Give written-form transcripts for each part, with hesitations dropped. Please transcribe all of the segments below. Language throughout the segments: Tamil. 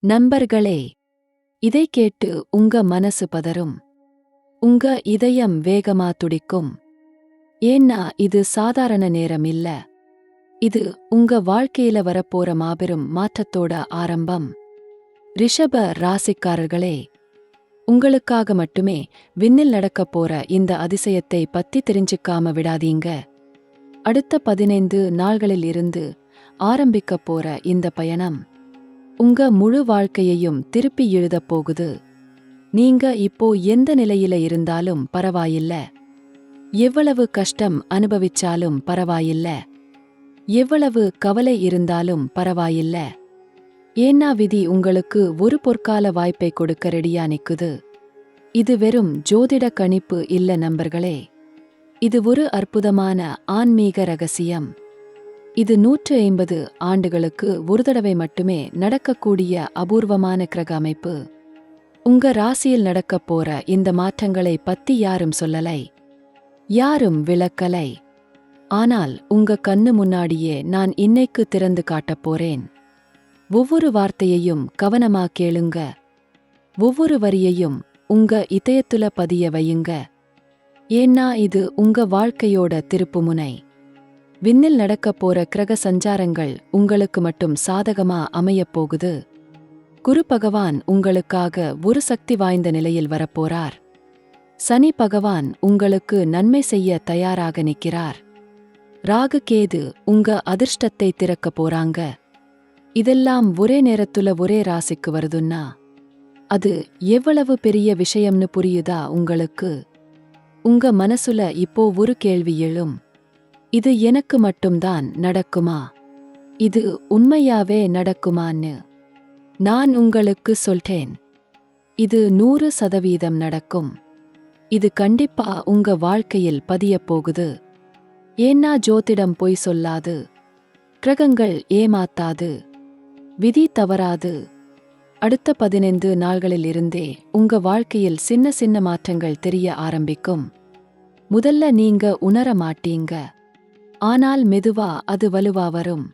நண்பர்களே, இதை கேட்டு உங்க மனசு பதறும். உங்க இதயம் வேகமா துடிக்கும். ஏன்னா இது சாதாரண நேரம் இல்ல. இது உங்க வாழ்க்கையில வரப்போற மாபெரும் மாற்றத்தோட ஆரம்பம். ரிஷப ராசிக்காரர்களே, உங்களுக்காக மட்டுமே விண்ணில் நடக்கப் போற இந்த அதிசயத்தை பத்தி தெரிஞ்சுக்காம விடாதீங்க. அடுத்த 15 நாள்களில் இருந்து ஆரம்பிக்கப் போற இந்த பயணம் உங்க முழு வாழ்க்கையையும் திருப்பி எழுதப் போகுது. நீங்க இப்போ எந்த நிலையில இருந்தாலும் பரவாயில்ல. எவ்வளவு கஷ்டம் அனுபவிச்சாலும் பரவாயில்ல. எவ்வளவு கவலை இருந்தாலும் பரவாயில்ல. ஏன்னா விதி உங்களுக்கு ஒரு பொற்கால வாய்ப்பை கொடுக்க ரெடியா நிக்குது. இது வெறும் ஜோதிட கணிப்பு இல்ல நண்பர்களே. இது ஒரு அற்புதமான ஆன்மீக ரகசியம். இது 150 ஆண்டுகளுக்கு ஒரு தடவை மட்டுமே நடக்கக்கூடிய அபூர்வமான கிரக அமைப்பு. உங்க ராசியில் நடக்கப் போற இந்த மாற்றங்களை பத்தி யாரும் சொல்லலை, யாரும் விளக்கலை. ஆனால் உங்க கண்ணு முன்னாடியே நான் இன்னைக்கு திறந்து காட்டப் போறேன். ஒவ்வொரு வார்த்தையையும் கவனமா கேளுங்க. ஒவ்வொரு வரியையும் உங்க இதயத்துல பதிய வையுங்க. ஏன்னா இது உங்க வாழ்க்கையோட திருப்புமுனை. விண்ணில் நடக்கப் போற கிரக சஞ்சாரங்கள் உங்களுக்கு மட்டும் சாதகமா அமையப் போகுது. குரு பகவான் உங்களுக்காக ஒரு சக்தி வாய்ந்த நிலையில் வரப்போறார். சனி பகவான் உங்களுக்கு நன்மை செய்ய தயாராக நிற்கிறார். ராகு கேது உங்க அதிர்ஷ்டத்தை திறக்க போறாங்க. இதெல்லாம் ஒரே நேரத்துல ஒரே ராசிக்கு வருதுன்னா அது எவ்வளவு பெரிய விஷயம்னு புரியுதா உங்களுக்கு? உங்க மனசுல இப்போ ஒரு கேள்வி எழும். இது எனக்கு மட்டும்தான் நடக்குமா? இது உண்மையாவே நடக்குமான்னு? நான் உங்களுக்கு சொல்றேன். இது 100% நடக்கும். இது கண்டிப்பா உங்க வாழ்க்கையில் பதியப் போகுது. ஏன்னா ஜோதிடம் பொய் சொல்லாது. கிரகங்கள் ஏமாத்தாது. விதி தவறாது. அடுத்த 15 நாள்களில் இருந்தே உங்க வாழ்க்கையில் சின்ன சின்ன மாற்றங்கள் தெரிய ஆரம்பிக்கும். முதல்ல நீங்க உணர மாட்டீங்க. ஆனால் மெதுவா அது வலுவா வரும்.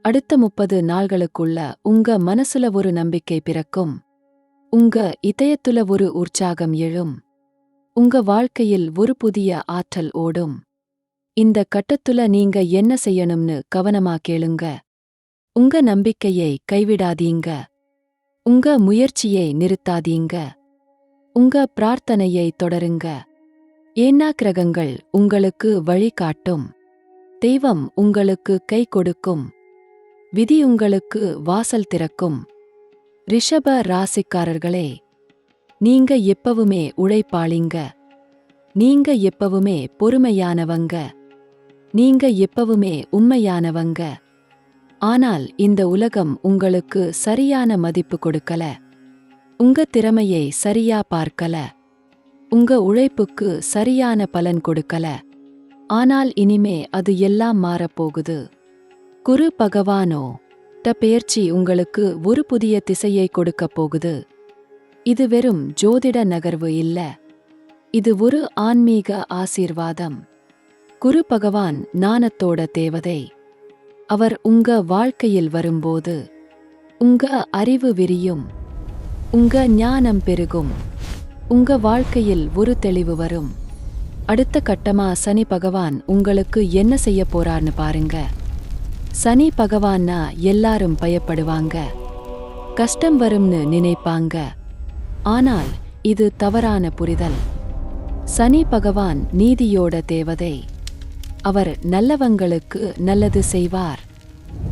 அடுத்த 30 நாள்களுக்குள்ள உங்க மனசுல ஒரு நம்பிக்கை பிறக்கும். உங்க இதயத்துல ஒரு உற்சாகம் எழும். உங்க வாழ்க்கையில் ஒரு புதிய ஆற்றல் ஓடும். இந்த கட்டத்துல நீங்க என்ன செய்யணும்னு கவனமா கேளுங்க. உங்க நம்பிக்கையை கைவிடாதீங்க. உங்க முயற்சியை நிறுத்தாதீங்க. உங்க பிரார்த்தனையை தொடருங்க. ஏன்னா கிரகங்கள் உங்களுக்கு வழி காட்டும். தெய்வம் உங்களுக்கு கை கொடுக்கும். விதி உங்களுக்கு வாசல் திறக்கும். ரிஷப ராசிக்காரர்களே, நீங்க எப்பவுமே உழைப்பாளிங்க. நீங்க எப்பவுமே பொறுமையானவங்க. நீங்க எப்பவுமே உண்மையானவங்க. ஆனால் இந்த உலகம் உங்களுக்கு சரியான மதிப்பு கொடுக்கல. உங்க திறமையை சரியா பார்க்கல. உங்க உழைப்புக்கு சரியான பலன் கொடுக்கல. ஆனால் இனிமே அது எல்லாம் மாறப்போகுது. குரு பகவானோ பெயர்ச்சி உங்களுக்கு ஒரு புதிய திசையை கொடுக்கப் போகுது. இது வெறும் ஜோதிட நகர்வு இல்ல. இது ஒரு ஆன்மீக ஆசீர்வாதம். குரு பகவான் ஞானத்தோட தேவதை. அவர் உங்க வாழ்க்கையில் வரும்போது உங்க அறிவு விரியும். உங்க ஞானம் பெருகும். உங்க வாழ்க்கையில் ஒரு தெளிவு வரும். அடுத்த கட்டமா சனி பகவான் உங்களுக்கு என்ன செய்ய போறார்னு பாருங்க. சனி பகவான்னா எல்லாரும் பயப்படுவாங்க. கஷ்டம் வரும்னு நினைப்பாங்க. ஆனால் இது தவறான புரிதல். சனி பகவான் நீதியோட தேவதை. அவர் நல்லவங்களுக்கு நல்லது செய்வார்.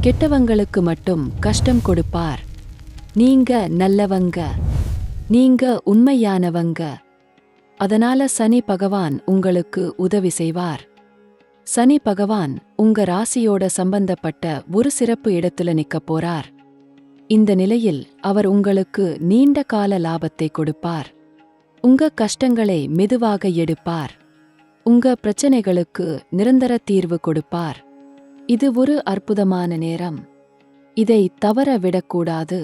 கெட்டவங்களுக்கு மட்டும் கஷ்டம் கொடுப்பார். நீங்க நல்லவங்க. நீங்க உண்மையானவங்க. அதனால சனி பகவான் உங்களுக்கு உதவி செய்வார். சனி பகவான் உங்க ராசியோட சம்பந்தப்பட்ட ஒரு சிறப்பு இடத்துல நிக்கப் போறார். இந்த நிலையில் அவர் உங்களுக்கு நீண்ட கால லாபத்தை கொடுப்பார். உங்க கஷ்டங்களை மெதுவாக எடுப்பார். உங்க பிரச்சனைகளுக்கு நிரந்தர தீர்வு கொடுப்பார். இது ஒரு அற்புதமான நேரம். இதை தவற விடக்கூடாது.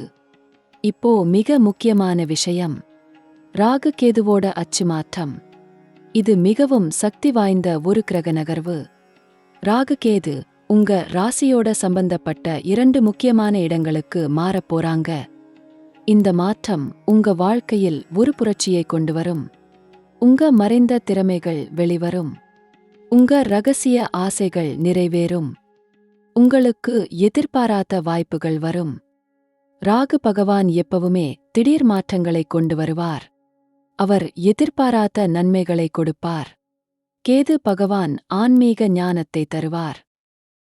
இப்போ மிக முக்கியமான விஷயம். ராகு கேதுவோட அச்சு மாற்றம். இது மிகவும் சக்தி வாய்ந்த ஒரு கிரக நகர்வு. ராகு கேது உங்க ராசியோட சம்பந்தப்பட்ட 2 முக்கியமான இடங்களுக்கு மாறப் போறாங்க. இந்த மாற்றம் உங்க வாழ்க்கையில் ஒரு புரட்சியை கொண்டு வரும். உங்க மறைந்த திறமைகள் வெளிவரும். உங்க ரகசிய ஆசைகள் நிறைவேறும். உங்களுக்கு எதிர்பாராத வாய்ப்புகள் வரும். ராகு பகவான் எப்பவுமே திடீர் மாற்றங்களை கொண்டு வருவார். அவர் எதிர்பாராத நன்மைகளை கொடுப்பார். கேது பகவான் ஆன்மீக ஞானத்தை தருவார்.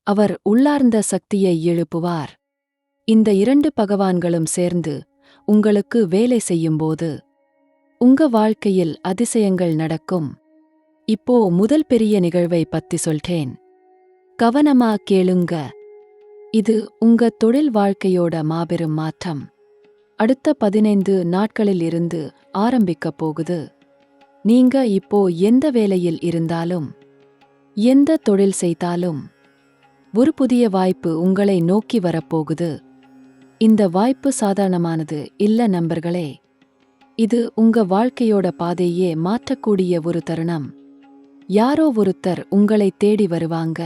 அவர் உள்ளார்ந்த சக்தியை எழுப்புவார். இந்த 2 பகவான்களும் சேர்ந்து உங்களுக்கு வேலை செய்யும்போது உங்க வாழ்க்கையில் அதிசயங்கள் நடக்கும். இப்போ முதல் பெரிய நிகழ்வை பத்தி சொல்றேன். கவனமா கேளுங்க. இது உங்க தொழில் வாழ்க்கையோட மாபெரும் மாற்றம். அடுத்த 15 நாட்களில் இருந்து ஆரம்பிக்கப் போகுது. நீங்க இப்போ எந்த வேலையில் இருந்தாலும், எந்த தொழில் செய்தாலும், ஒரு புதிய வாய்ப்பு உங்களை நோக்கி வரப்போகுது. இந்த வாய்ப்பு சாதாரணமானது இல்ல நண்பர்களே. இது உங்க வாழ்க்கையோட பாதையே மாற்றக்கூடிய ஒரு தருணம். யாரோ ஒருத்தர் உங்களை தேடி வருவாங்க.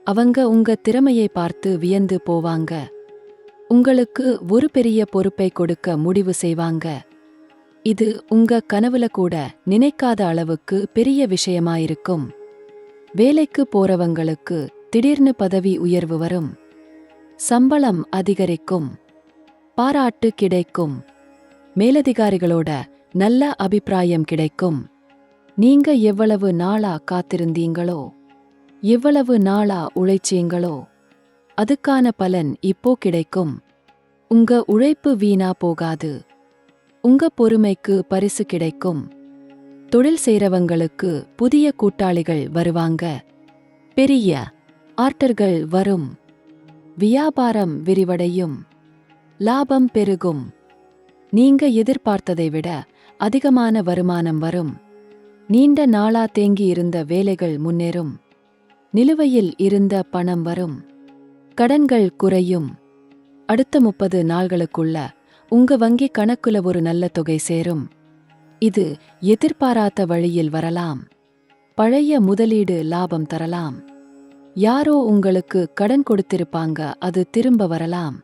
அவங்க உங்க திறமையை பார்த்து வியந்து போவாங்க. உங்களுக்கு ஒரு பெரிய பொறுப்பை கொடுக்க முடிவு செய்வாங்க. இது உங்க கனவுல கூட நினைக்காத அளவுக்கு பெரிய விஷயமாயிருக்கும். வேலைக்கு போறவங்களுக்கு திடீர்னு பதவி உயர்வு வரும். சம்பளம் அதிகரிக்கும். பாராட்டு கிடைக்கும். மேலதிகாரிகளோட நல்ல அபிப்பிராயம் கிடைக்கும். நீங்க எவ்வளவு நாளா காத்திருந்தீங்களோ, எவ்வளவு நாளா உழைச்சீங்களோ, அதுக்கான பலன் இப்போ கிடைக்கும். உங்க உழைப்பு வீணா போகாது. உங்க பொறுமைக்கு பரிசு கிடைக்கும். தொழில் செய்றவங்களுக்கு புதிய கூட்டாளிகள் வருவாங்க. பெரிய ஆர்டர்கள் வரும். வியாபாரம் விரிவடையும். லாபம் பெருகும். நீங்க எதிர்பார்த்ததை விட அதிகமான வருமானம் வரும். நீண்ட நாளா தேங்கி இருந்த வேலைகள் முன்னேறும். நிலுவையில் இருந்த பணம் வரும். கடன்கள் குறையும். அடுத்த 30 நாள்களுக்குள்ள உங்க வங்கி கணக்குல ஒரு நல்ல தொகை சேரும். இது எதிர்பாராத வழியில் வரலாம். பழைய முதலீடு லாபம் தரலாம். யாரோ உங்களுக்கு கடன் கொடுத்திருப்பாங்க, அது திரும்ப வரலாம்.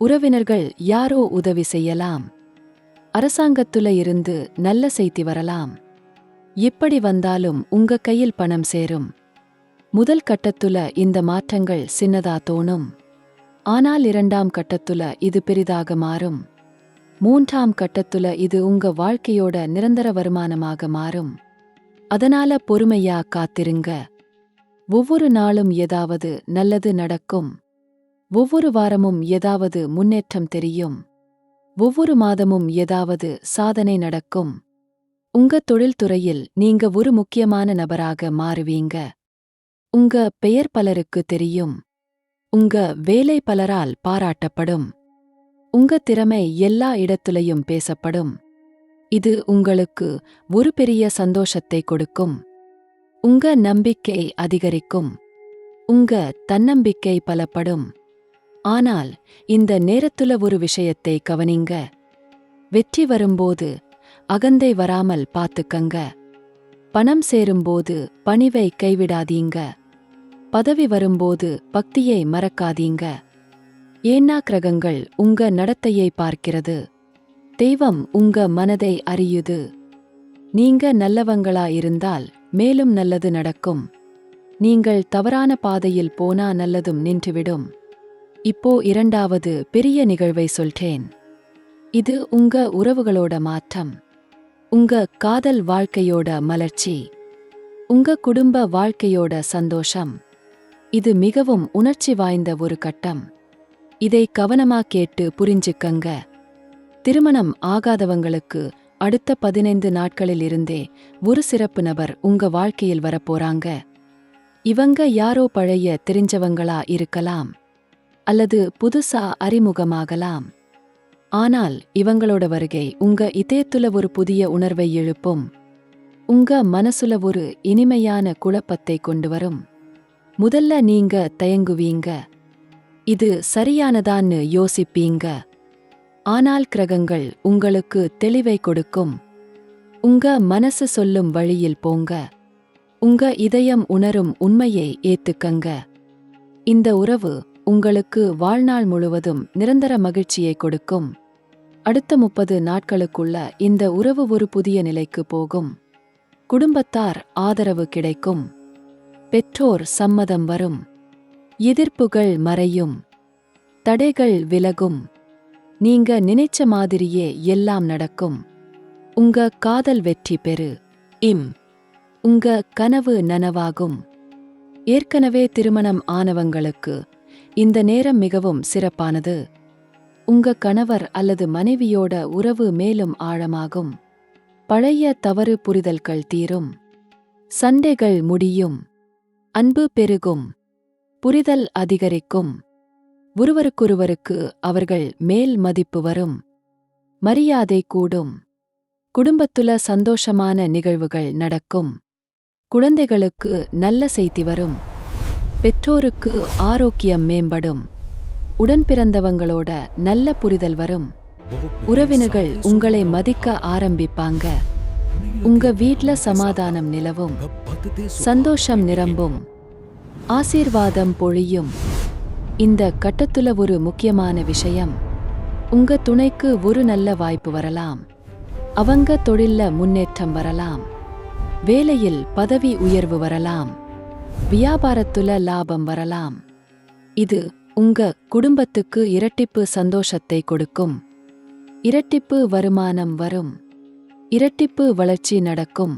உறவினர்கள் யாரோ உதவி செய்யலாம். அரசாங்கத்துல இருந்து நல்ல செய்தி வரலாம். எப்படி வந்தாலும் உங்க கையில் பணம் சேரும். முதல் கட்டத்துல இந்த மாற்றங்கள் சின்னதா தோணும். ஆனால் 2ஆம் கட்டத்துல இது பெரிதாக மாறும். 3ஆம் கட்டத்துல இது உங்க வாழ்க்கையோட நிரந்தர வருமானமாக மாறும். அதனால பொறுமையா காத்திருங்க. ஒவ்வொரு நாளும் ஏதாவது நல்லது நடக்கும். ஒவ்வொரு வாரமும் ஏதாவது முன்னேற்றம் தெரியும். ஒவ்வொரு மாதமும் ஏதாவது சாதனை நடக்கும். உங்க தொழில்துறையில் நீங்க ஒரு முக்கியமான நபராக மாறுவீங்க. உங்க பெயர் பலருக்கு தெரியும். உங்க வேலை பலரால் பாராட்டப்படும். உங்க திறமை எல்லா இடத்துலயும் பேசப்படும். இது உங்களுக்கு ஒரு பெரிய சந்தோஷத்தை கொடுக்கும். உங்க நம்பிக்கை அதிகரிக்கும். உங்க தன்னம்பிக்கை பலப்படும். ஆனால் இந்த நேரத்துல ஒரு விஷயத்தை கவனிங்க. வெற்றி வரும்போது அகந்தை வராமல் பாத்துக்கங்க. பணம் சேரும்போது பணிவை கைவிடாதீங்க. பதவி வரும்போது பக்தியை மறக்காதீங்க. ஏன்னா கிரகங்கள் உங்க நடத்தையை பார்க்கிறது. தெய்வம் உங்க மனதை அறியுது. நீங்க நல்லவங்களா இருந்தால் மேலும் நல்லது நடக்கும். நீங்கள் தவறான பாதையில் போனா நல்லதும் நின்றுவிடும். இப்போ 2வது பெரிய நிகழ்வை சொல்றேன். இது உங்க உறவுகளோட மாற்றம். உங்க காதல் வாழ்க்கையோட மலர்ச்சி. உங்க குடும்ப வாழ்க்கையோட சந்தோஷம். இது மிகவும் உணர்ச்சி வாய்ந்த ஒரு கட்டம். இதை கவனமா கேட்டு புரிஞ்சுக்கங்க. திருமணம் ஆகாதவங்களுக்கு அடுத்த 15 நாட்களில் இருந்தே ஒரு சிறப்பு நபர் உங்க வாழ்க்கையில் வரப்போறாங்க. இவங்க யாரோ பழைய தெரிஞ்சவங்களா இருக்கலாம். அல்லது புதுசா அறிமுகமாகலாம். ஆனால் இவங்களோட வருகை உங்க இதயத்துல ஒரு புதிய உணர்வை எழுப்பும். உங்க மனசுல ஒரு இனிமையான குழப்பத்தை கொண்டு வரும். முதல்ல நீங்க தயங்குவீங்க. இது சரியானதான்னு யோசிப்பீங்க. ஆனால் கிரகங்கள் உங்களுக்கு தெளிவை கொடுக்கும். உங்க மனசு சொல்லும் வழியில் போங்க. உங்க இதயம் உணரும் உண்மையை ஏத்துக்கங்க. இந்த உறவு உங்களுக்கு வாழ்நாள் முழுவதும் நிரந்தர மகிழ்ச்சியை கொடுக்கும். அடுத்த 30 நாட்களுக்குள்ள இந்த உறவு ஒரு புதிய நிலைக்கு போகும். குடும்பத்தார் ஆதரவு கிடைக்கும். பெற்றோர் சம்மதம் வரும். எதிர்ப்புகள் மறையும். தடைகள் விலகும். நீங்க நினைச்ச மாதிரியே எல்லாம் நடக்கும். உங்க காதல் வெற்றி பெறு. உங்க கனவு நனவாகும். ஏற்கனவே திருமணம் ஆனவங்களுக்கு இந்த நேரம் மிகவும் சிறப்பானது. உங்க கணவர் அல்லது மனைவியோட உறவு மேலும் ஆழமாகும். பழைய தவறு புரிதல்கள் தீரும். சண்டைகள் முடியும். அன்பு பெருகும். புரிதல் அதிகரிக்கும். ஒருவருக்கொருவருக்கு அவர்கள் மேல் மதிப்பு வரும். மரியாதை கூடும். குடும்பத்துல சந்தோஷமான நிகழ்வுகள் நடக்கும். குழந்தைகளுக்கு நல்ல செய்தி வரும். பெற்றோருக்கு ஆரோக்கியம் மேம்படும். உடன்பிறந்தவங்களோட நல்ல புரிதல் வரும். உறவினர்கள் உங்களை மதிக்க ஆரம்பிப்பாங்க. உங்க வீட்ல சமாதானம் நிலவும். சந்தோஷம் நிரம்பும். ஆசீர்வாதம் பொழியும். இந்த கட்டத்துல ஒரு முக்கியமான விஷயம். உங்க துணைக்கு ஒரு நல்ல வாய்ப்பு வரலாம். அவங்க தொழில்ல முன்னேற்றம் வரலாம். வேலையில் பதவி உயர்வு வரலாம். வியாபாரத்துல லாபம் வரலாம். இது உங்க குடும்பத்துக்கு இரட்டிப்பு சந்தோஷத்தை கொடுக்கும். இரட்டிப்பு வருமானம் வரும். இரட்டிப்பு வளர்ச்சி நடக்கும்.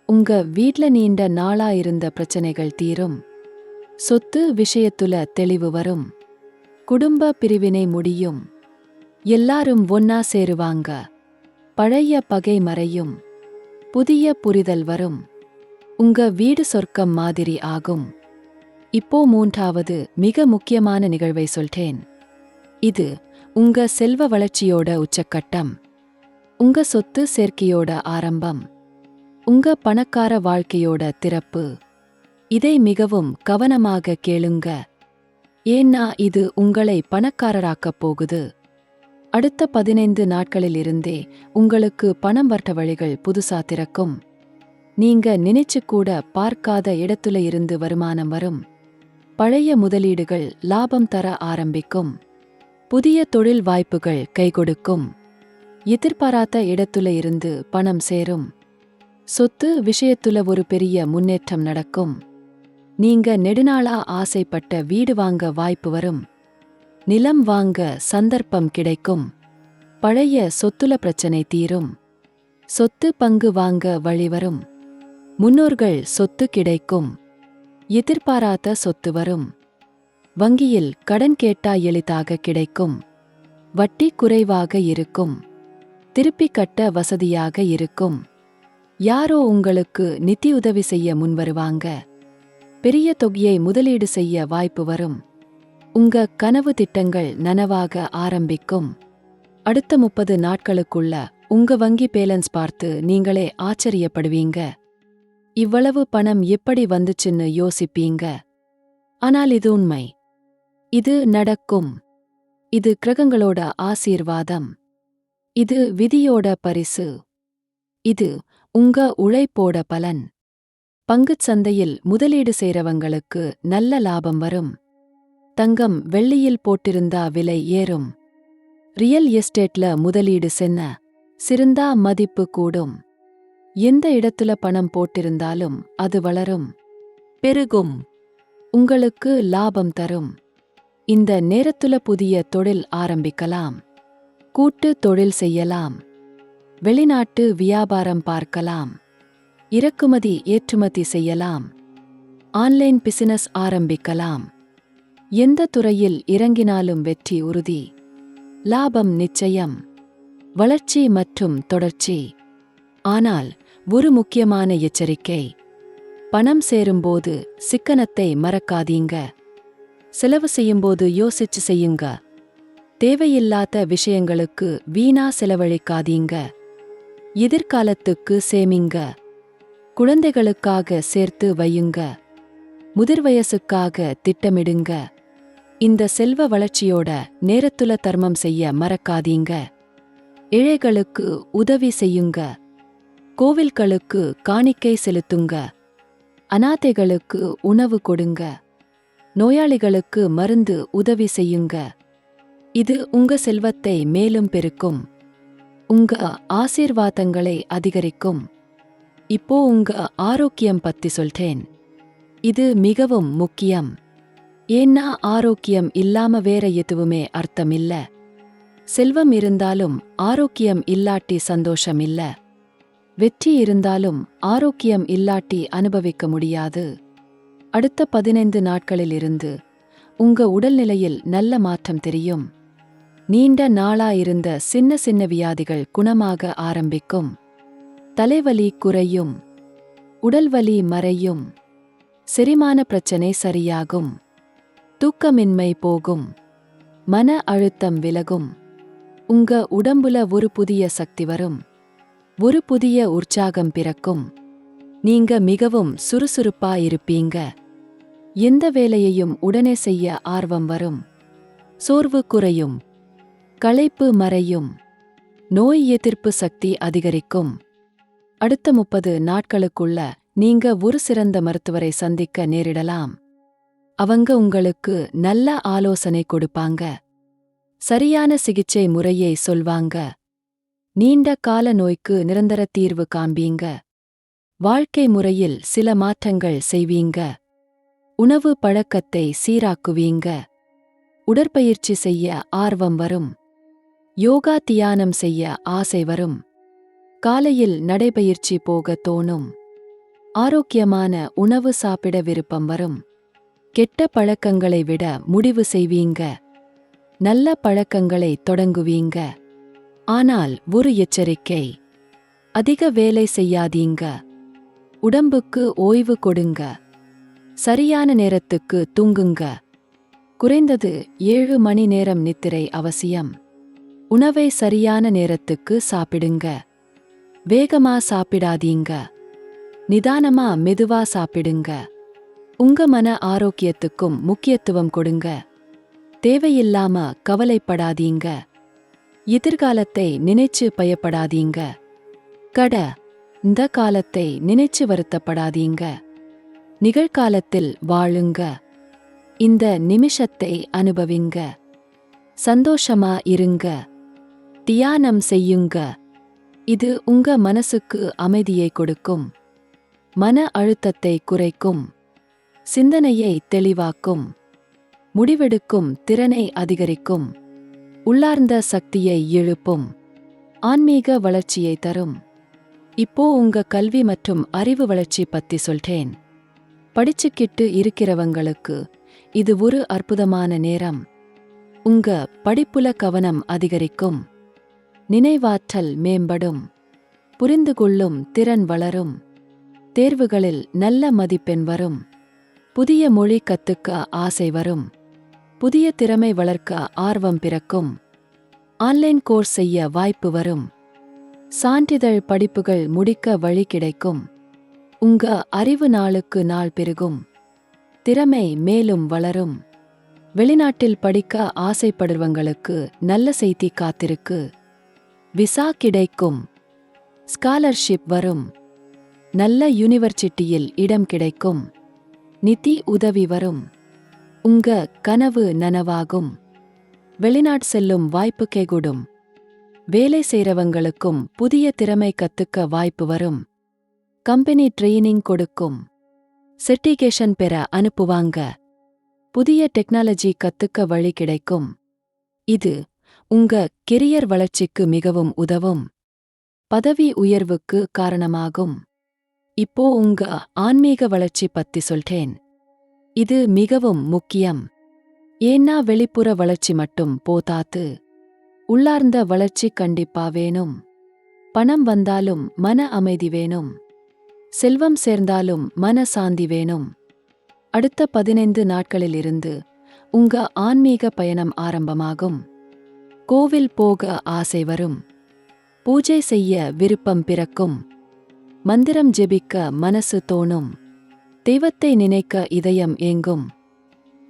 உங்க வீட்ல நீண்ட நாளா இருந்த பிரச்சனைகள் தீரும். சொத்து விஷயத்துல தெளிவு வரும். குடும்ப பிரிவினை முடியும். எல்லாரும் ஒன்னா சேருவாங்க. பழைய பகை மறையும். புதிய புரிதல் வரும். உங்க வீடு சொர்க்கம் மாதிரி ஆகும். இப்போ 3வது மிக முக்கியமான நிகழ்வை சொல்றேன். இது உங்க செல்வ வளர்ச்சியோட உச்சக்கட்டம். உங்க சொத்து சேர்க்கையோட ஆரம்பம். உங்க பணக்கார வாழ்க்கையோட திறப்பு. இதை மிகவும் கவனமாக கேளுங்க. ஏன்னா இது உங்களை பணக்காரராக்கப் போகுது. அடுத்த 15 நாட்களில் இருந்தே உங்களுக்கு பணம் வர்ற வழிகள் புதுசா திறக்கும். நீங்க நினைச்சு கூட பார்க்காத இடத்துல இருந்து வருமானம் வரும். பழைய முதலீடுகள் லாபம் தர ஆரம்பிக்கும். புதிய தொழில் வாய்ப்புகள் கைகொடுக்கும். எதிர்பாராத இடத்துல இருந்து பணம் சேரும். சொத்து விஷயத்துல ஒரு பெரிய முன்னேற்றம் நடக்கும். நீங்க நெடுநாளா ஆசைப்பட்ட வீடு வாங்க வாய்ப்பு வரும். நிலம் வாங்க சந்தர்ப்பம் கிடைக்கும். பழைய சொத்துல பிரச்சனை தீரும். சொத்து பங்கு வாங்க வழிவரும். முன்னோர்கள் சொத்து கிடைக்கும். எதிர்பாராத சொத்து வரும். வங்கியில் கடன் கேட்டா எளிதாக கிடைக்கும். வட்டி குறைவாக இருக்கும். திருப்பி கட்ட வசதியாக இருக்கும். யாரோ உங்களுக்கு நிதியுதவி செய்ய முன்வருவாங்க. பெரிய தொகையை முதலீடு செய்ய வாய்ப்பு வரும். உங்க கனவு திட்டங்கள் நனவாக ஆரம்பிக்கும். அடுத்த 30 நாட்களுக்குள்ள உங்க வங்கி பேலன்ஸ் பார்த்து நீங்களே ஆச்சரியப்படுவீங்க. இவ்வளவு பணம் எப்படி வந்துச்சுன்னு யோசிப்பீங்க. ஆனால் இது உண்மை. இது நடக்கும். இது கிரகங்களோட ஆசீர்வாதம். இது விதியோட பரிசு. இது உங்க உழைப்போட பலன். பங்குச் சந்தையில் முதலீடு செய்றவங்களுக்கு நல்ல லாபம் வரும். தங்கம் வெள்ளியில் போட்டிருந்தா விலை ஏறும். ரியல் எஸ்டேட்ல முதலீடு சென்ன சிறந்தா மதிப்பு கூடும். எந்த இடத்துல பணம் போட்டிருந்தாலும் அது வளரும். பெருகும். உங்களுக்கு லாபம் தரும். இந்த நேரத்துல புதிய தொழில் ஆரம்பிக்கலாம். கூட்டு தொழில் செய்யலாம். வெளிநாட்டு வியாபாரம் பார்க்கலாம். இறக்குமதி ஏற்றுமதி செய்யலாம். ஆன்லைன் பிசினஸ் ஆரம்பிக்கலாம். எந்த துறையில் இறங்கினாலும் வெற்றி உறுதி. லாபம் நிச்சயம். வளர்ச்சி மற்றும் தொடர்ச்சி. ஆனால் ஒரு முக்கியமான எச்சரிக்கை. பணம் சேரும்போது சிக்கனத்தை மறக்காதீங்க. செலவு செய்யும்போது யோசிச்சு செய்யுங்க. தேவையில்லாத விஷயங்களுக்கு வீணா செலவழிக்காதீங்க. எதிர்காலத்துக்கு சேமிங்க. குழந்தைகளுக்காக சேர்த்து வையுங்க. முதிர்வயசுக்காக திட்டமிடுங்க. இந்த செல்வ வளர்ச்சியோட நேரத்துல தர்மம் செய்ய மறக்காதீங்க. ஏழைகளுக்கு உதவி செய்யுங்க. கோவில்களுக்கு காணிக்கை செலுத்துங்க. அனாதைகளுக்கு உணவு கொடுங்க. நோயாளிகளுக்கு மருந்து உதவி செய்யுங்க. இது உங்க செல்வத்தை மேலும் பெருக்கும். உங்க ஆசீர்வாதங்களை அதிகரிக்கும். இப்போ உங்க ஆரோக்கியம் பத்தி சொல்றேன். இது மிகவும் முக்கியம். ஏன்னா ஆரோக்கியம் இல்லாம வேற எதுவுமே அர்த்தம் இல்ல. செல்வம் இருந்தாலும் ஆரோக்கியம் இல்லாட்டி சந்தோஷம் இல்ல. வெற்றி இருந்தாலும் ஆரோக்கியம் இல்லாட்டி அனுபவிக்க முடியாது. அடுத்த 15 நாட்களிலிருந்து உங்க உடல்நிலையில் நல்ல மாற்றம் தெரியும். நீண்ட நாளா இருந்த சின்ன சின்ன வியாதிகள் குணமாக ஆரம்பிக்கும். தலைவலி குறையும். உடல்வலி மறையும். செரிமான பிரச்சனை சரியாகும். தூக்கமின்மை போகும். மன அழுத்தம் விலகும். உங்க உடம்புல ஒரு புதிய சக்தி வரும். ஒரு புதிய உற்சாகம் பிறக்கும். நீங்க மிகவும் சுறுசுறுப்பா இருப்பீங்க. எந்த வேலையையும் உடனே செய்ய ஆர்வம் வரும். சோர்வு குறையும். களைப்பு மறையும். நோய் எதிர்ப்பு சக்தி அதிகரிக்கும். அடுத்த 30 நாட்களுக்குள்ள நீங்க ஒரு சிறந்த மருத்துவரை சந்திக்க நேரிடலாம். அவங்க உங்களுக்கு நல்ல ஆலோசனை கொடுப்பாங்க. சரியான சிகிச்சை முறையை சொல்வாங்க. நீண்ட கால நோய்க்கு நிரந்தர தீர்வு காண்பீங்க. வாழ்க்கை முறையில் சில மாற்றங்கள் செய்வீங்க. உணவு பழக்கத்தை சீராக்குவீங்க. உடற்பயிற்சி செய்ய ஆர்வம் வரும். யோகா தியானம் செய்ய ஆசை வரும். காலையில் நடைபயிற்சி போக தோணும். ஆரோக்கியமான உணவு சாப்பிட விருப்பம் வரும். கெட்ட பழக்கங்களை விட முடிவு செய்வீங்க. நல்ல பழக்கங்களை தொடங்குவீங்க. ஆனால் ஒரு எச்சரிக்கை. அதிக வேலை செய்யாதீங்க. உடம்புக்கு ஓய்வு கொடுங்க. சரியான நேரத்துக்கு தூங்குங்க. குறைந்தது 7 மணி நேரம் நித்திரை அவசியம். உணவை சரியான நேரத்துக்கு சாப்பிடுங்க. வேகமா சாப்பிடாதீங்க. நிதானமா மெதுவா சாப்பிடுங்க. உங்க மன ஆரோக்கியத்துக்கும் முக்கியத்துவம் கொடுங்க. தேவையில்லாம கவலைப்படாதீங்க. எதிர்காலத்தை நினைச்சு பயப்படாதீங்க. இந்த காலத்தை நினைச்சு வருத்தப்படாதீங்க. நிகழ்காலத்தில் வாழுங்க. இந்த நிமிஷத்தை அனுபவிங்க. சந்தோஷமா இருங்க. தியானம் செய்யுங்க. இது உங்க மனசுக்கு அமைதியை கொடுக்கும். மன அழுத்தத்தை குறைக்கும். சிந்தனையை தெளிவாக்கும். முடிவெடுக்கும் திறனை அதிகரிக்கும். உள்ளார்ந்த சக்தியை எழுப்பும். ஆன்மீக வளர்ச்சியை தரும். இப்போ உங்க கல்வி மற்றும் அறிவு வளர்ச்சி பத்தி சொல்றேன். படிச்சுக்கிட்டு இருக்கிறவங்களுக்கு இது ஒரு அற்புதமான நேரம். உங்க படிப்புல கவனம் அதிகரிக்கும். நினைவாற்றல் மேம்படும். புரிந்துகொள்ளும் திறன் வளரும். தேர்வுகளில் நல்ல மதிப்பெண் வரும். புதிய மொழி கத்துக்க ஆசை வரும். புதிய திறமை வளர்க்க ஆர்வம் பிறக்கும். ஆன்லைன் கோர்ஸ் செய்ய வாய்ப்பு வரும். சான்றிதழ் படிப்புகள் முடிக்க வழி கிடைக்கும். உங்க அறிவு நாளுக்கு நாள் பெருகும். திறமை மேலும் வளரும். வெளிநாட்டில் படிக்க ஆசைப்படுறவங்களுக்கு நல்ல செய்தி காத்திருக்கு. விசா கிடைக்கும். ஸ்காலர்ஷிப் வரும். நல்ல யூனிவர்சிட்டியில் இடம் கிடைக்கும். நிதி உதவி வரும். உங்க கனவு நனவாகும். வெளிநாடு செல்லும் வாய்ப்பு கைகூடும். வேலை செய்றவங்களுக்கும் புதிய திறமை கத்துக்க வாய்ப்பு வரும். கம்பெனி ட்ரெய்னிங் கொடுக்கும். சர்டிஃபிகேஷன் பெற அனுப்புவாங்க. புதிய டெக்னாலஜி கத்துக்க வழி கிடைக்கும். இது உங்க கெரியர் வளர்ச்சிக்கு மிகவும் உதவும். பதவி உயர்வுக்கு காரணமாகும். இப்போ உங்க ஆன்மீக வளர்ச்சி பத்தி சொல்றேன். இது மிகவும் முக்கியம். ஏன்னா வெளிப்புற வளர்ச்சி மட்டும் போதாது. உள்ளார்ந்த வளர்ச்சி கண்டிப்பா வேணும். பணம் வந்தாலும் மன அமைதி வேணும். செல்வம் சேர்ந்தாலும் மன சாந்தி வேணும். அடுத்த 15 நாட்களிலிருந்து உங்க ஆன்மீக பயணம் ஆரம்பமாகும். கோவில் போக ஆசை வரும். பூஜை செய்ய விருப்பம் பிறக்கும். மந்திரம் ஜெபிக்க மனசு தோணும். தெய்வத்தை நினைக்க இதயம் ஏங்கும்.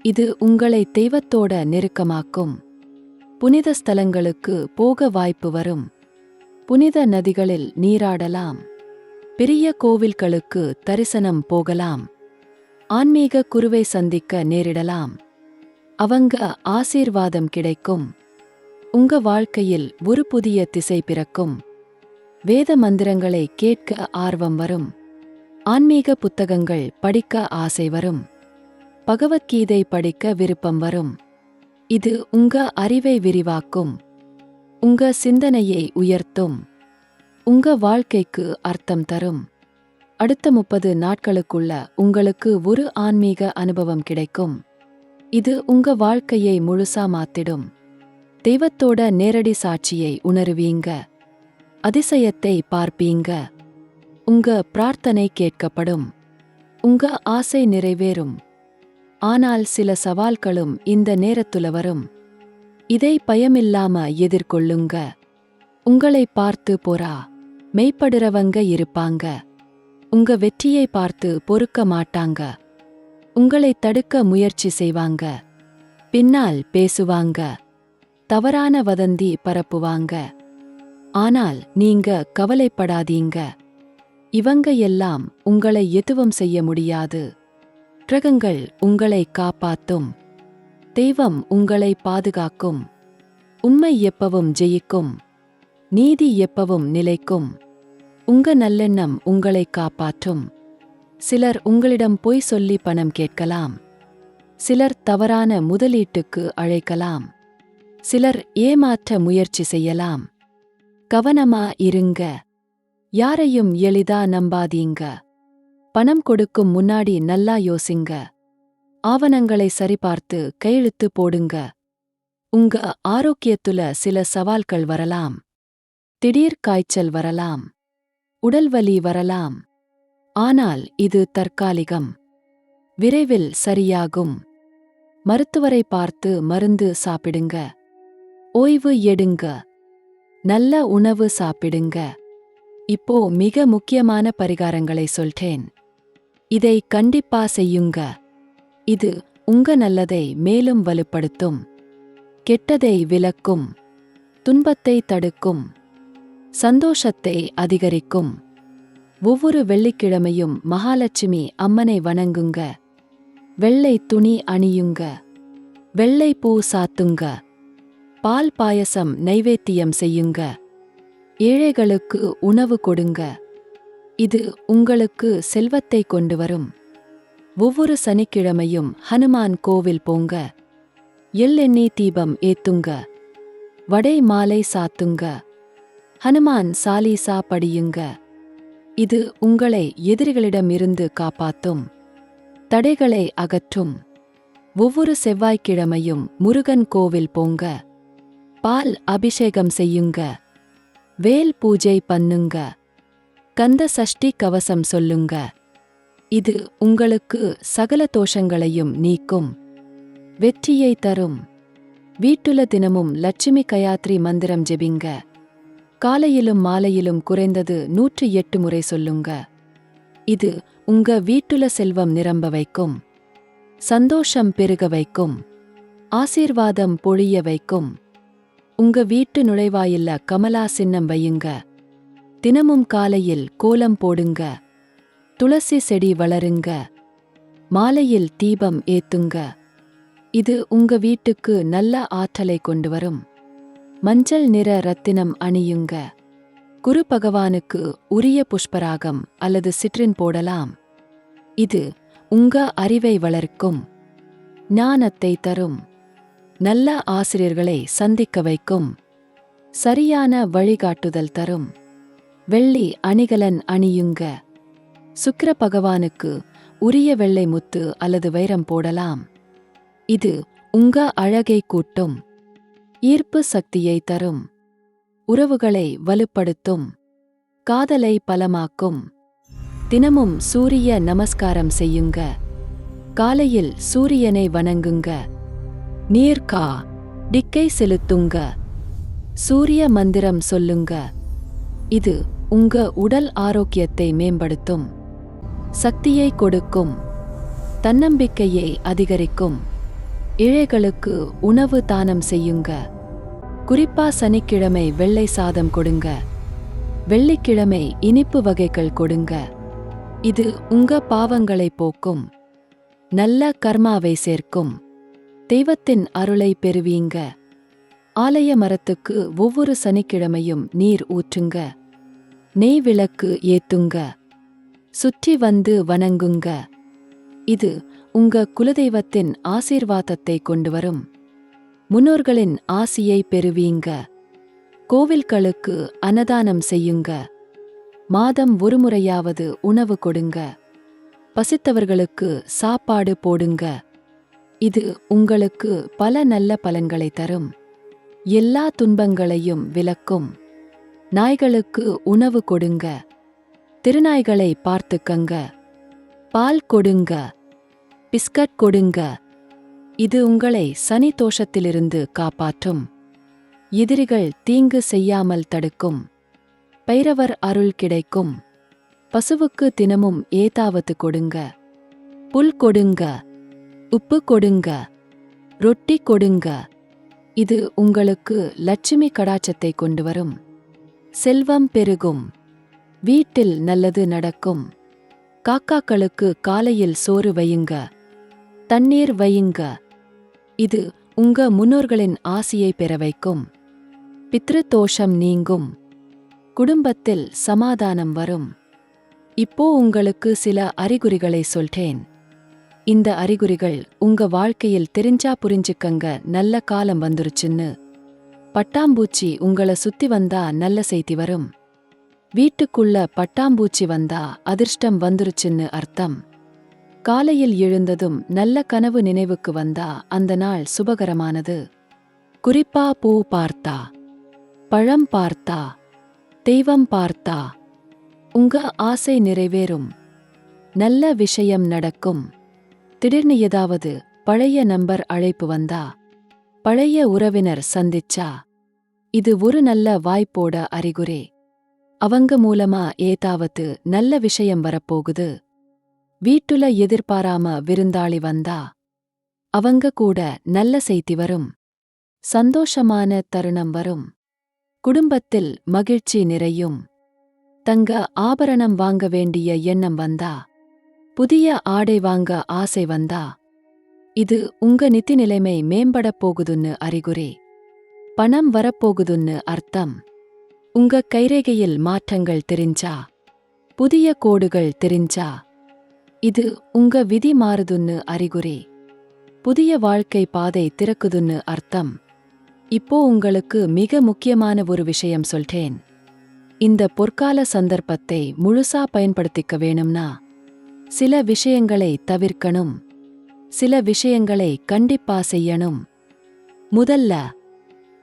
இது உங்களை தெய்வத்தோட நெருக்கமாக்கும். புனித ஸ்தலங்களுக்கு போக வாய்ப்பு வரும். புனித நதிகளில் நீராடலாம். பெரிய கோவில்களுக்கு தரிசனம் போகலாம். ஆன்மீக குருவை சந்திக்க நேரிடலாம். அவங்க ஆசீர்வாதம் கிடைக்கும். உங்க வாழ்க்கையில் ஒரு புதிய திசை பிறக்கும். வேத மந்திரங்களை கேட்க ஆர்வம் வரும். ஆன்மீக புத்தகங்கள் படிக்க ஆசை வரும். பகவத்கீதை படிக்க விருப்பம் வரும். இது உங்க அறிவை விரிவாக்கும். உங்க சிந்தனையை உயர்த்தும். உங்க வாழ்க்கைக்கு அர்த்தம் தரும். அடுத்த 30 நாட்களுக்குள்ள உங்களுக்கு ஒரு ஆன்மீக அனுபவம் கிடைக்கும். இது உங்க வாழ்க்கையை முழுசா மாத்திடும். தெய்வத்தோட நேரடி சாட்சியை உணருவீங்க. அதிசயத்தை பார்ப்பீங்க. உங்க பிரார்த்தனை கேட்கப்படும். உங்க ஆசை நிறைவேறும். ஆனால் சில சவால்களும் இந்த நேரத்துல வரும். இதை பயமில்லாம எதிர்கொள்ளுங்க. உங்களை பார்த்து பொறா மெய்ப்படுறவங்க இருப்பாங்க. உங்க வெற்றியை பார்த்து பொறுக்க மாட்டாங்க. உங்களை தடுக்க முயற்சி செய்வாங்க. பின்னால் பேசுவாங்க. தவறான வதந்தி பரப்புவாங்க. ஆனால் நீங்க கவலைப்படாதீங்க. இவங்க எல்லாம் உங்களை எதுவும் செய்ய முடியாது. கிரகங்கள் உங்களை காப்பாத்தும். தெய்வம் உங்களை பாதுகாக்கும். உண்மை எப்பவும் ஜெயிக்கும். நீதி எப்பவும் நிலைக்கும். உங்க நல்லெண்ணம் உங்களை காப்பாற்றும். சிலர் உங்களிடம் பொய் சொல்லி பணம் கேட்கலாம். சிலர் தவறான முதலீட்டுக்கு அழைக்கலாம். சிலர் ஏமாற்ற முயற்சி செய்யலாம். கவனமா இருங்க. யாரையும் எளிதா நம்பாதீங்க. பணம் கொடுக்கும் முன்னாடி நல்லா யோசிங்க. ஆவணங்களை சரிபார்த்து கையெழுத்து போடுங்க. உங்க ஆரோக்கியத்துல சில சவால்கள் வரலாம். திடீர் காய்ச்சல் வரலாம். உடல்வலி வரலாம். ஆனால் இது தற்காலிகம். விரைவில் சரியாகும். மருத்துவரை பார்த்து மருந்து சாப்பிடுங்க. ஓய்வு எடுங்க. நல்ல உணவு சாப்பிடுங்க. இப்போ மிக முக்கியமான பரிகாரங்களை சொல்றேன். இதை கண்டிப்பா செய்யுங்க. இது உங்க நல்லதை மேலும் வலுப்படுத்தும். கெட்டதை விலக்கும். துன்பத்தை தடுக்கும். சந்தோஷத்தை அதிகரிக்கும். ஒவ்வொரு வெள்ளிக்கிழமையும் மகாலட்சுமி அம்மனை வணங்குங்க. வெள்ளை துணி அணியுங்க. வெள்ளை பூ சாத்துங்க. பால் பாயசம் நைவேத்தியம் செய்யுங்க. ஏழைகளுக்கு உணவு கொடுங்க. இது உங்களுக்கு செல்வத்தை கொண்டு வரும். ஒவ்வொரு சனிக்கிழமையும் ஹனுமான் கோவில் போங்க. எள்ளெண்ணெய் தீபம் ஏத்துங்க. வடை மாலை சாத்துங்க. ஹனுமான் சாலீசா படியுங்க. இது உங்களை எதிரிகளிடமிருந்து காப்பாத்தும். தடைகளை அகற்றும். ஒவ்வொரு செவ்வாய்க்கிழமையும் முருகன் கோவில் போங்க. பால் அபிஷேகம் செய்யுங்க. வேல் பூஜை பண்ணுங்க. கந்த சஷ்டி கவசம் சொல்லுங்க. இது உங்களுக்கு சகல தோஷங்களையும் நீக்கும். வெற்றியை தரும். வீட்டுல தினமும் லட்சுமி கயாத்ரி மந்திரம் ஜெபிங்க. காலையிலும் மாலையிலும் குறைந்தது 108 முறை சொல்லுங்க. இது உங்க வீட்டுல செல்வம் நிரம்ப வைக்கும். சந்தோஷம் பெருக வைக்கும். ஆசீர்வாதம் பொழிய வைக்கும். உங்க வீட்டு நுழைவாயில்ல கமலா சின்னம் வையுங்க. தினமும் காலையில் கோலம் போடுங்க. துளசி செடி வளருங்க. மாலையில் தீபம் ஏத்துங்க. இது உங்க வீட்டுக்கு நல்ல ஆற்றலை கொண்டு வரும். மஞ்சள் நிற ரத்தினம் அணியுங்க. குரு பகவானுக்கு உரிய புஷ்பராகம் அல்லது சிட்ரின் போடலாம். இது உங்க அறிவை வளர்க்கும். ஞானத்தை தரும். நல்ல ஆசிரியர்களை சந்திக்க வைக்கும். சரியான வழிகாட்டுதல் தரும். வெள்ளி அணிகலன் அணியுங்க. சுக்கிர பகவானுக்கு உரிய வெள்ளை முத்து அல்லது வைரம் போடலாம். இது உங்க அழகை கூட்டும். ஈர்ப்பு சக்தியை தரும். உறவுகளை வலுப்படுத்தும். காதலை பலமாக்கும். தினமும் சூரிய நமஸ்காரம் செய்யுங்க. காலையில் சூரியனை வணங்குங்க. நீர்க்கா டிக்கை செலுத்துங்க. சூரிய மந்திரம் சொல்லுங்க. இது உங்க உடல் ஆரோக்கியத்தை மேம்படுத்தும். சக்தியை கொடுக்கும். தன்னம்பிக்கையை அதிகரிக்கும். ஏழைகளுக்கு உணவு தானம் செய்யுங்க. குறிப்பா சனிக்கிழமை வெள்ளை சாதம் கொடுங்க. வெள்ளிக்கிழமை இனிப்பு வகைகள் கொடுங்க. இது உங்க பாவங்களை போக்கும். நல்ல கர்மாவை சேர்க்கும். தெய்வத்தின் அருளை பெறுவீங்க. ஆலய மரத்துக்கு ஒவ்வொரு சனிக்கிழமையும் நீர் ஊற்றுங்க. நெய் விளக்கு ஏத்துங்க. சுற்றி வந்து வணங்குங்க. இது உங்க குலதெய்வத்தின் ஆசீர்வாதத்தை கொண்டுவரும். முன்னோர்களின் ஆசியை பெறுவீங்க. கோவில்களுக்கு அன்னதானம் செய்யுங்க. மாதம் ஒருமுறையாவது உணவு கொடுங்க. பசித்தவர்களுக்கு சாப்பாடு போடுங்க. இது உங்களுக்கு பல நல்ல பலன்களை தரும். எல்லா துன்பங்களையும் விலக்கும். நாய்களுக்கு உணவு கொடுங்க. திருநாய்களை பார்த்துக்கங்க. பால் கொடுங்க. பிஸ்கட் கொடுங்க. இது உங்களை சனி தோஷத்திலிருந்து காப்பாற்றும். எதிரிகள் தீங்கு செய்யாமல் தடுக்கும். பைரவர் அருள் கிடைக்கும். பசுவுக்கு தினமும் ஏதாவது கொடுங்க. புல் கொடுங்க. உப்பு கொடுங்க. ரொட்டி கொடுங்க. இது உங்களுக்கு லட்சுமி கடாட்சத்தை கொண்டுவரும். செல்வம் பெருகும். வீட்டில் நல்லது நடக்கும். காக்காக்களுக்கு காலையில் சோறு வையுங்க. தண்ணீர் வையுங்க. இது உங்க முன்னோர்களின் ஆசியை பெற வைக்கும். பித்ரு தோஷம் நீங்கும். குடும்பத்தில் சமாதானம் வரும். இப்போ உங்களுக்கு சில அறிகுறிகளை சொல்றேன். இந்த அறிகுறிகள் உங்க வாழ்க்கையில் தெரிஞ்சா புரிஞ்சுக்கங்க, நல்ல காலம் வந்துருச்சுன்னு. பட்டாம்பூச்சி உங்கள சுத்தி வந்தா நல்ல செய்தி வரும். வீட்டுக்குள்ள பட்டாம்பூச்சி வந்தா அதிர்ஷ்டம் வந்துருச்சுன்னு அர்த்தம். காலையில் எழுந்ததும் நல்ல கனவு நினைவுக்கு வந்தா அந்த நாள் சுபகரமானது. குறிப்பா பூ பார்த்தா, பழம் பார்த்தா, தெய்வம் பார்த்தா உங்க ஆசை நிறைவேறும். நல்ல விஷயம் நடக்கும். திடீர்னு ஏதாவது பழைய நம்பர் அழைப்பு வந்தா, பழைய உறவினர் சந்திச்சா, இது ஒரு நல்ல வாய்ப்போட அறிகுறி. அவங்க மூலமா ஏதாவது நல்ல விஷயம் வரப்போகுது. வீட்டுல எதிர்பாராம விருந்தாளி வந்தா, அவங்க கூட நல்ல செய்தி வரும். சந்தோஷமான தருணம் வரும். குடும்பத்தில் மகிழ்ச்சி நிறையும். தங்க ஆபரணம் வாங்க வேண்டிய எண்ணம் வந்தா, புதிய ஆடை வாங்க ஆசை வந்தா, இது உங்க நிதி நிலைமை மேம்படப் போகுதுன்னு அறிகுறி. பணம் வரப்போகுதுன்னு அர்த்தம். உங்க கைரேகையில் மாற்றங்கள் தெரிஞ்சா, புதிய கோடுகள் தெரிஞ்சா, இது உங்க விதி மாறுதுன்னு அறிகுறி. புதிய வாழ்க்கை பாதை திறக்குதுன்னு அர்த்தம். இப்போ உங்களுக்கு மிக முக்கியமான ஒரு விஷயம் சொல்றேன். இந்த பொற்கால சந்தர்ப்பத்தை முழுசா பயன்படுத்திக்க வேணும்னா சில விஷயங்களை தவிர்க்கணும். சில விஷயங்களை கண்டிப்பா செய்யணும். முதல்ல,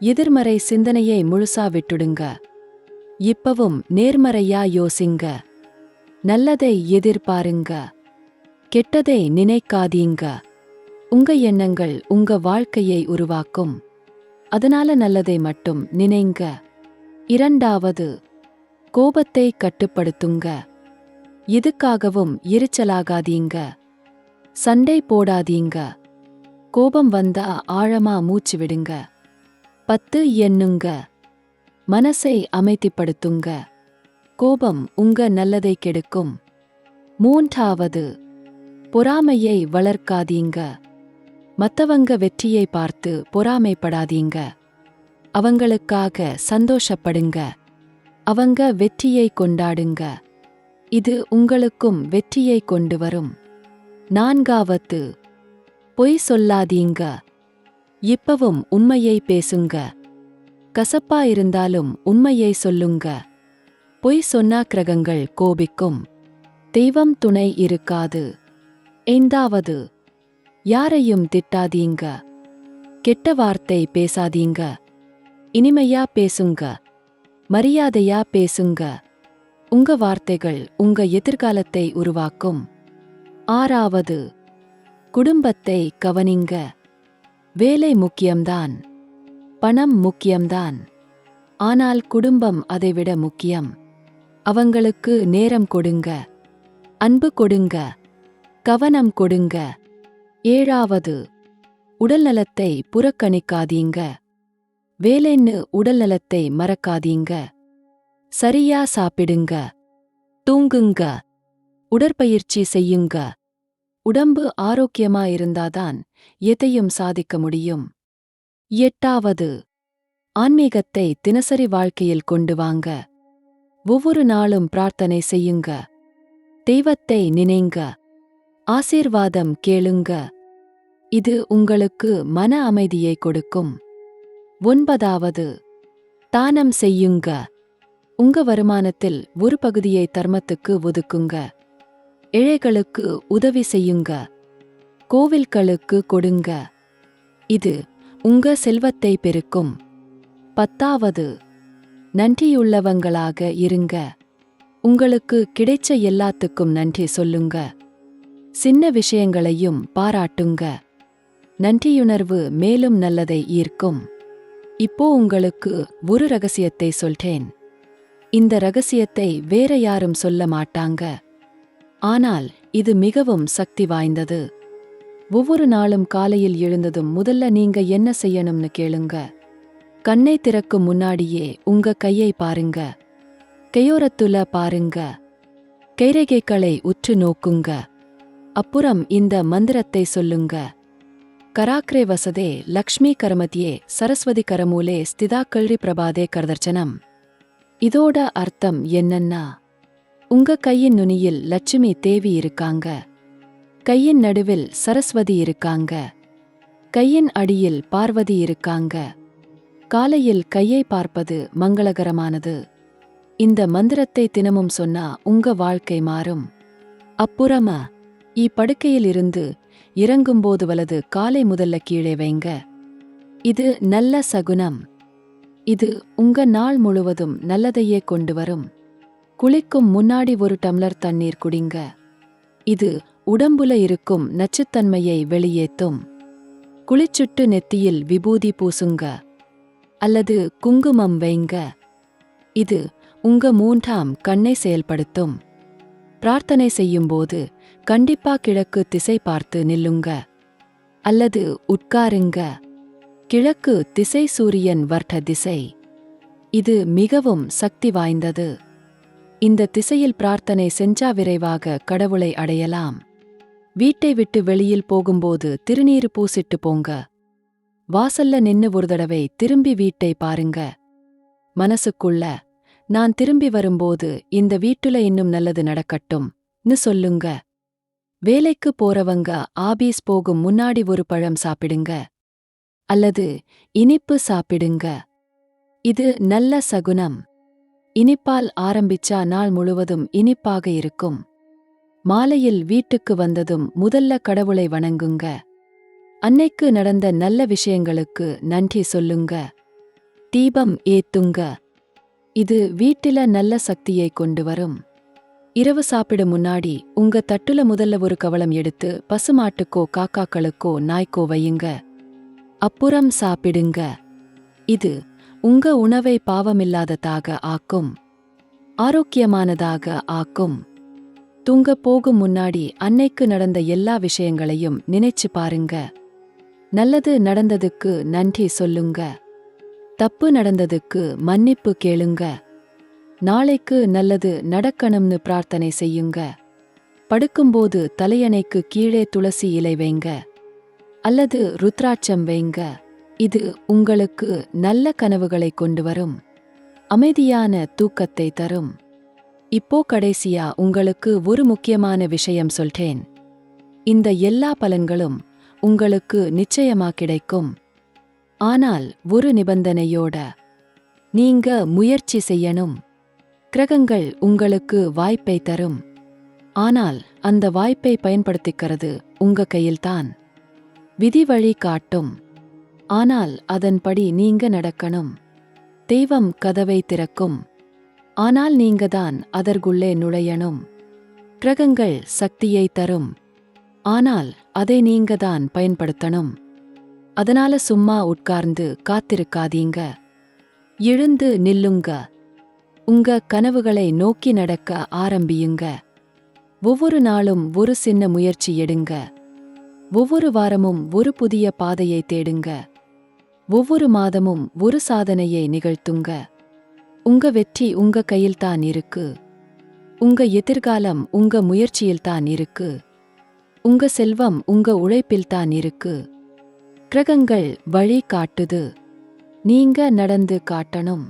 எதிர்மறை சிந்தனையை முழுசா விட்டுடுங்க. இப்பவும் நேர்மறையா யோசிங்க. நல்லதை எதிர்பாருங்க. கெட்டதை நினைக்காதீங்க. உங்க எண்ணங்கள் உங்க வாழ்க்கையை உருவாக்கும். அதனால நல்லதை மட்டும் நினைங்க. இரண்டாவது, கோபத்தை கட்டுப்படுத்துங்க. எதுக்காகவும் எரிச்சலாகாதீங்க. சண்டை போடாதீங்க. கோபம் வந்தா ஆழமா மூச்சு விடுங்க. 10 எண்ணுங்க. மனசை அமைதிப்படுத்துங்க. கோபம் உங்க நல்லதை கெடுக்கும். மூன்றாவது, பொறாமையை வளர்க்காதீங்க. மத்தவங்க வெற்றியை பார்த்து பொறாமைப்படாதீங்க. அவங்களுக்காக சந்தோஷப்படுங்க. அவங்க வெற்றியை கொண்டாடுங்க. இது உங்களுக்கும் வெற்றியை கொண்டு வரும். நான்காவது, பொய் சொல்லாதீங்க. இப்பவும் உண்மையை பேசுங்க. கசப்பா இருந்தாலும் உண்மையை சொல்லுங்க. பொய் சொன்னா கிரகங்கள் கோபிக்கும். தெய்வம் துணை இருக்காது. ஐந்தாவது, யாரையும் திட்டாதீங்க. கெட்ட வார்த்தை பேசாதீங்க. இனிமையா பேசுங்க. மரியாதையா பேசுங்க. உங்க வார்த்தைகள் உங்க எதிர்காலத்தை உருவாக்கும். ஆறாவது, குடும்பத்தை கவனிங்க. வேலை முக்கியம்தான். பணம் முக்கியம்தான். ஆனால் குடும்பம் அதைவிட முக்கியம். அவங்களுக்கு நேரம் கொடுங்க. அன்பு கொடுங்க. கவனம் கொடுங்க. ஏழாவது, உடல்நலத்தை புறக்கணிக்காதீங்க. வேலைன்னு உடல்நலத்தை மறக்காதீங்க. சரியா சாப்பிடுங்க. தூங்குங்க. உடற்பயிற்சி செய்யுங்க. உடம்பு ஆரோக்கியமா இருந்தாதான் எதையும் சாதிக்க முடியும். எட்டாவது, ஆன்மீகத்தை தினசரி வாழ்க்கையில் கொண்டு வாங்க. ஒவ்வொரு நாளும் பிரார்த்தனை செய்யுங்க. தெய்வத்தை நினைங்க. ஆசீர்வாதம் கேளுங்க. இது உங்களுக்கு மன அமைதியை கொடுக்கும். 9வது, தானம் செய்யுங்க. உங்க வருமானத்தில் ஒரு பகுதியை தர்மத்துக்கு ஒதுக்குங்க. ஏழைகளுக்கு உதவி செய்யுங்க. கோவில்களுக்கு கொடுங்க. இது உங்க செல்வத்தை பெருக்கும். 10வது, நன்றியுள்ளவங்களாக இருங்க. உங்களுக்கு கிடைச்ச எல்லாத்துக்கும் நன்றி சொல்லுங்க. சின்ன விஷயங்களையும் பாராட்டுங்க. நன்றியுணர்வு மேலும் நல்லதை ஈர்க்கும். இப்போ உங்களுக்கு ஒரு ரகசியத்தை சொல்றேன். இந்த ரகசியத்தை வேற யாரும் சொல்ல மாட்டாங்க. ஆனால் இது மிகவும் சக்தி வாய்ந்தது. ஒவ்வொரு நாளும் காலையில் எழுந்ததும் முதல்ல நீங்க என்ன செய்யணும்னு கேளுங்க. கண்ணை திறக்கும் முன்னாடியே உங்க கையை பாருங்க. கையோரத்துல பாருங்க. கைரேகைகளை உற்று நோக்குங்க. அப்புறம் இந்த மந்திரத்தை சொல்லுங்க. கராக்ரே வசதே லக்ஷ்மி கரமதியே சரஸ்வதி கரமூலே ஸ்திதா கல்ரி பிரபாதே கர்தர்ச்சனம். இதோட அர்த்தம் என்னன்னா, உங்க கையின் நுனியில் லட்சுமி தேவி இருக்காங்க. கையின் நடுவில் சரஸ்வதி இருக்காங்க. கையின் அடியில் பார்வதி இருக்காங்க. காலையில் கையை பார்ப்பது மங்களகரமானது. இந்த மந்திரத்தை தினமும் சொன்னா உங்க வாழ்க்கை மாறும். அப்புறமா படுக்கையில் இருந்து இறங்கும்போது வலது காலை முதல்ல கீழே வைங்க. இது நல்ல சகுனம். இது உங்க நாள் முழுவதும் நல்லதையே கொண்டு வரும். குளிக்கும் முன்னாடி ஒரு டம்ளர் தண்ணீர் குடிங்க. இது உடம்புல இருக்கும் நச்சுத்தன்மையை வெளியேற்றும். குளிச்சுட்டு நெத்தியில் விபூதி பூசுங்க. அல்லது குங்குமம் வைங்க. இது உங்க 3ஆம் கண்ணை செயல்படுத்தும். பிரார்த்தனை செய்யும்போது கண்டிப்பா கிழக்கு திசை பார்த்து நில்லுங்க. அல்லது உட்காருங்க. கிழக்கு திசை சூரியன் வர்ட்ட திசை. இது மிகவும் சக்தி வாய்ந்தது. இந்த திசையில் பிரார்த்தனை செஞ்சா விரைவாக கடவுளை அடையலாம். வீட்டை விட்டு வெளியில் போகும்போது திருநீறு பூசிட்டு போங்க. வாசல்ல நின்னு ஒரு தடவை திரும்பி வீட்டை பாருங்க. மனசுக்குள்ள, நான் திரும்பி வரும்போது இந்த வீட்டுல இன்னும் நல்லது நடக்கட்டும்னு சொல்லுங்க. வேலைக்கு போறவங்க ஆபீஸ் போகும் முன்னாடி ஒரு பழம் சாப்பிடுங்க. அல்லது இனிப்பு சாப்பிடுங்க. இது நல்ல சகுனம். இனிப்பால் ஆரம்பிச்சா நாள் முழுவதும் இனிப்பாக இருக்கும். மாலையில் வீட்டுக்கு வந்ததும் முதல்ல கடவுளை வணங்குங்க. அன்னைக்கு நடந்த நல்ல விஷயங்களுக்கு நன்றி சொல்லுங்க. தீபம் ஏத்துங்க. இது வீட்டில நல்ல சக்தியை கொண்டு வரும். இரவு சாப்பிட முன்னாடி உங்க தட்டுல முதல்ல ஒரு கவளம் எடுத்து பசுமாட்டுக்கோ காக்காக்களுக்கோ நாய்க்கோ வையுங்க. அப்புறம் சாப்பிடுங்க. இது உங்க உணவை பாவமில்லாததாக ஆக்கும். ஆரோக்கியமானதாக ஆக்கும். தூங்க போகும் முன்னாடி அன்னைக்கு நடந்த எல்லா விஷயங்களையும் நினைச்சு பாருங்க. நல்லது நடந்ததுக்கு நன்றி சொல்லுங்க. தப்பு நடந்ததுக்கு மன்னிப்பு கேளுங்க. நாளைக்கு நல்லது நடக்கணும்னு பிரார்த்தனை செய்யுங்க. படுக்கும்போது தலையணைக்கு கீழே துளசி இலை வைங்க. அல்லது ருத்ராட்சம் வைங்க. இது உங்களுக்கு நல்ல கனவுகளை கொண்டு வரும். அமைதியான தூக்கத்தை தரும். இப்போ கடைசியா உங்களுக்கு ஒரு முக்கியமான விஷயம் சொல்றேன். இந்த எல்லா பலன்களும் உங்களுக்கு நிச்சயமா கிடைக்கும். ஆனால் ஒரு நிபந்தனையோட. நீங்க முயற்சி செய்யணும். கிரகங்கள் உங்களுக்கு வாய்ப்பை தரும். ஆனால் அந்த வாய்ப்பை பயன்படுத்திக்கிறது உங்க கையில்தான். விதி வழி காட்டும். ஆனால் அதன்படி நீங்க நடக்கணும். தெய்வம் கதவை திறக்கும். ஆனால் நீங்கதான் அதற்குள்ளே நுழையணும். கிரகங்கள் சக்தியை தரும். ஆனால் அதை நீங்கதான் பயன்படுத்தணும். அதனால சும்மா உட்கார்ந்து காத்திருக்காதீங்க. எழுந்து நில்லுங்க. உங்க கனவுகளை நோக்கி நடக்க ஆரம்பியுங்க. ஒவ்வொரு நாளும் ஒரு சின்ன முயற்சி எடுங்க. ஒவ்வொரு வாரமும் ஒரு புதிய பாதையை தேடுங்க. ஒவ்வொரு மாதமும் ஒரு சாதனையை நிகழ்த்துங்க. உங்க வெற்றி உங்க கையில்தான் இருக்கு. உங்க எதிர்காலம் உங்க முயற்சியில்தான் இருக்கு. உங்க செல்வம் உங்க உழைப்பில்தான் இருக்கு. கிரகங்கள் வழி காட்டுது. நீங்க நடந்து காட்டணும்.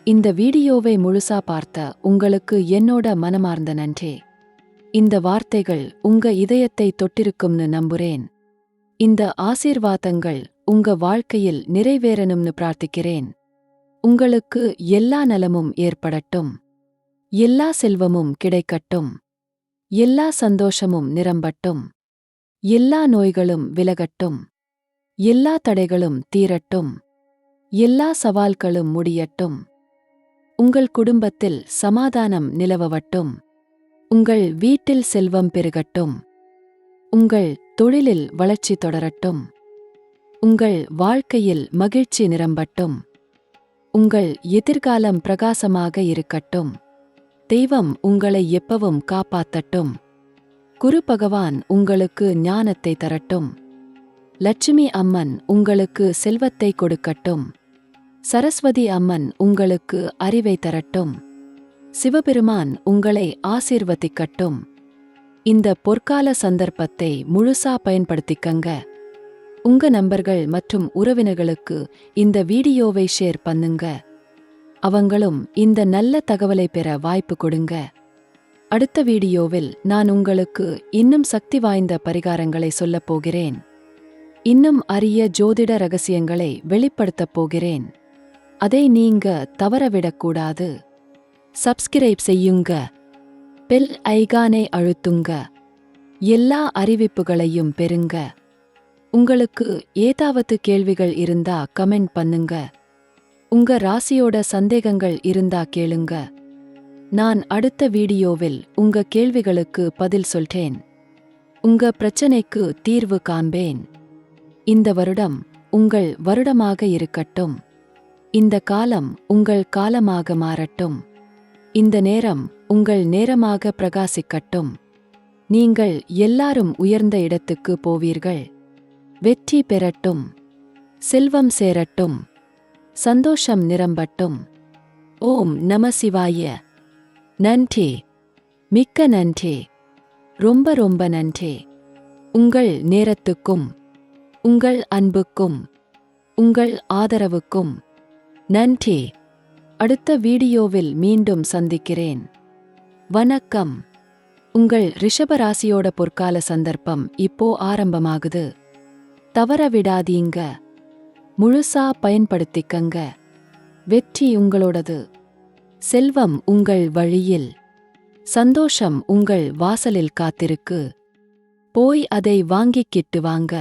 இந்த வீடியோவை முழுசா பார்த்த உங்களுக்கு என்னோட மனமார்ந்த நன்றி. இந்த வார்த்தைகள் உங்க இதயத்தை தொட்டிருக்கும்னு நம்புறேன். இந்த ஆசீர்வாதங்கள் உங்க வாழ்க்கையில் நிறைவேறணும்னு பிரார்த்திக்கிறேன். உங்களுக்கு எல்லா நலமும் ஏற்படட்டும். எல்லா செல்வமும் கிடைக்கட்டும். எல்லா சந்தோஷமும் நிரம்பட்டும். எல்லா நோய்களும் விலகட்டும். எல்லா தடைகளும் தீரட்டும். எல்லா சவால்களும் முடியட்டும். உங்கள் குடும்பத்தில் சமாதானம் நிலவவட்டும். உங்கள் வீட்டில் செல்வம் பெருகட்டும். உங்கள் தொழிலில் வளர்ச்சி தொடரட்டும். உங்கள் வாழ்க்கையில் மகிழ்ச்சி நிரம்பட்டும். உங்கள் எதிர்காலம் பிரகாசமாக இருக்கட்டும். தெய்வம் உங்களை எப்பவும் காப்பாத்தட்டும். குரு பகவான் உங்களுக்கு ஞானத்தை தரட்டும். லட்சுமி அம்மன் உங்களுக்கு செல்வத்தை கொடுக்கட்டும். சரஸ்வதி அம்மன் உங்களுக்கு அறிவை தரட்டும். சிவபெருமான் உங்களை ஆசீர்வதிக்கட்டும். இந்த பொற்கால சந்தர்ப்பத்தை முழுசா பயன்படுத்திக்கங்க. உங்க நண்பர்கள் மற்றும் உறவினர்களுக்கு இந்த வீடியோவை ஷேர் பண்ணுங்க. அவங்களும் இந்த நல்ல தகவலை பெற வாய்ப்பு கொடுங்க. அடுத்த வீடியோவில் நான் உங்களுக்கு இன்னும் சக்தி வாய்ந்த பரிகாரங்களை சொல்லப் போகிறேன். இன்னும் அரிய ஜோதிட ரகசியங்களை வெளிப்படுத்தப் போகிறேன். அதை நீங்க தவறவிடக்கூடாது. சப்ஸ்கிரைப் செய்யுங்க. பெல் ஐகானை அழுத்துங்க. எல்லா அறிவிப்புகளையும் பெறுங்க. உங்களுக்கு ஏதாவது கேள்விகள் இருந்தா கமெண்ட் பண்ணுங்க. உங்க ராசியோட சந்தேகங்கள் இருந்தா கேளுங்க. நான் அடுத்த வீடியோவில் உங்க கேள்விகளுக்கு பதில் சொல்றேன். உங்க பிரச்சனைக்கு தீர்வு காண்பேன். இந்த வருடம் உங்கள் வருடமாக இருக்கட்டும். இந்த காலம் உங்கள் காலமாக மாறட்டும். இந்த நேரம் உங்கள் நேரமாக பிரகாசிக்கட்டும். நீங்கள் எல்லாரும் உயர்ந்த இடத்துக்கு போவீர்கள். வெற்றி பெறட்டும். செல்வம் சேரட்டும். சந்தோஷம் நிரம்பட்டும். ஓம் நம சிவாய. நன்றி. மிக்க நன்றி. ரொம்ப ரொம்ப நன்றி. உங்கள் நேரத்துக்கும் உங்கள் அன்புக்கும் உங்கள் ஆதரவுக்கும் நன்றி. அடுத்த வீடியோவில் மீண்டும் சந்திக்கிறேன். வணக்கம். உங்கள் ரிஷபராசியோட பொற்கால சந்தர்ப்பம் இப்போ ஆரம்பமாகுது. தவற விடாதீங்க. முழுசா பயன்படுத்திக்கங்க. வெற்றி உங்களோடது. செல்வம் உங்கள் வழியில். சந்தோஷம் உங்கள் வாசலில் காத்திருக்கு. போய் அதை வாங்கிக்கிட்டு வாங்க.